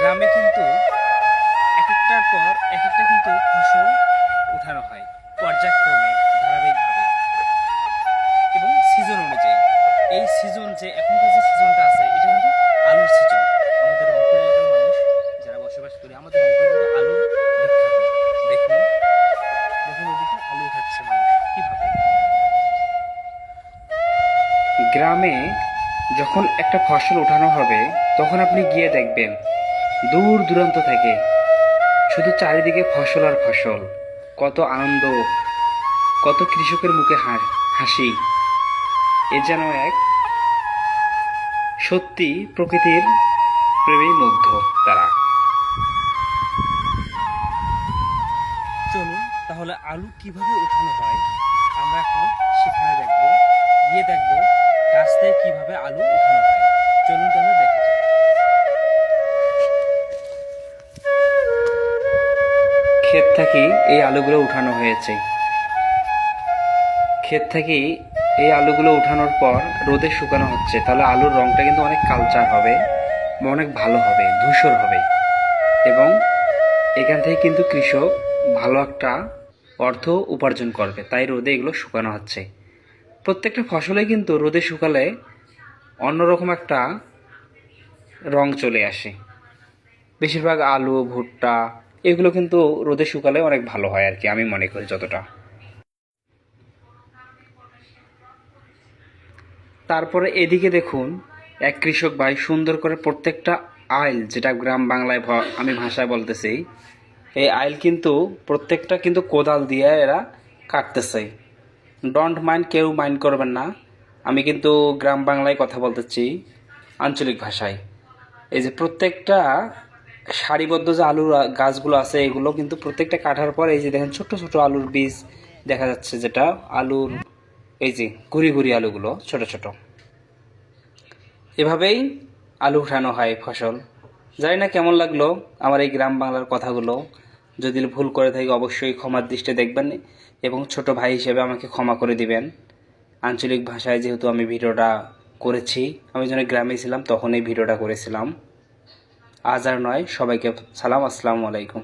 গ্রামে কিন্তু এক একটার পর এক একটা কিন্তু ফসল উঠানো হয় পর্যায়ক্রমে, ধারাবাহিকভাবে এবং সিজন অনুযায়ী। এই সিজন যে এখনকার যে সিজনটা আছে এটা কিন্তু আলুর সিজন। আমাদের রংপুর এলাকার মানুষ যারা বসবাস করি, আমাদের রংপুর কিন্তু আলুর বিখ্যাত। দেখুন দেখুন ওদিকে আলু খাচ্ছে মানুষ কিভাবে। গ্রামে যখন একটা ফসল উঠানো হবে তখন আপনি গিয়ে দেখবেন দূর দূরান্ত থেকে শুধু চারিদিকে ফসল আর ফসল। কত আনন্দ, কত কৃষকের মুখে হাসি। এ যেন এক সত্যি প্রকৃতির প্রেমে মুগ্ধ তারা। চলুন তাহলে আলু কিভাবে উঠানো হয় আমরা এখন সেখানে দেখব, গিয়ে দেখব গাছ থেকে কিভাবে আলু উঠানো হয়। চলুন তাহলে দেখা যাক। ক্ষেত থেকে এই আলুগুলো উঠানো হয়েছে। ক্ষেত থেকে এই আলুগুলো উঠানোর পর রোদে শুকানো হচ্ছে, তাহলে আলুর রংটা কিন্তু অনেক কালচার হবে, অনেক ভালো হবে, ধূসর হবে এবং এখান থেকে কিন্তু কৃষক ভালো একটা অর্থ উপার্জন করবে। তাই রোদে এগুলো শুকানো হচ্ছে। প্রত্যেকটা ফসলে কিন্তু রোদে শুকালে অন্যরকম একটা রং চলে আসে। বেশিরভাগ আলু, ভুট্টা এগুলো কিন্তু রোদে শুকালে অনেক ভালো হয় আর কি, আমি মনে করি যতটা। তারপরে এদিকে দেখুন এক কৃষক ভাই সুন্দর করে প্রত্যেকটা আইল, যেটা গ্রাম বাংলায় আমি ভাষায় বলতেছি, এই আইল কিন্তু প্রত্যেকটা কিন্তু কোদাল দিয়ে এরা কাটতেছে। ডোন্ট মাইন্ড, কেউ মাইন্ড করবেন না, আমি কিন্তু গ্রাম বাংলায় কথা বলতেছি, আঞ্চলিক ভাষায়। এই যে প্রত্যেকটা সারিবদ্ধ যে আলুর গাছগুলো আছে এগুলো কিন্তু প্রত্যেকটা কাটার পর এই যে দেখেন ছোট ছোট আলুর বীজ দেখা যাচ্ছে, যেটা আলুর এই যে ঘুরি ঘুরি আলুগুলো ছোট ছোট। এভাবেই আলু উঠানো হয় ফসল। জানি না কেমন লাগলো আমার এই গ্রাম বাংলার কথাগুলো। যদি ভুল করে থাকি অবশ্যই ক্ষমার দৃষ্টিতে দেখবেন এবং ছোট ভাই হিসেবে আমাকে ক্ষমা করে দিবেন। আঞ্চলিক ভাষায় যেহেতু আমি ভিডিওটা করেছি, আমি যখন গ্রামে ছিলাম তখন এই ভিডিওটা করেছিলাম। আজ আর নয়, সবাইকে সালাম, আসসালামু আলাইকুম।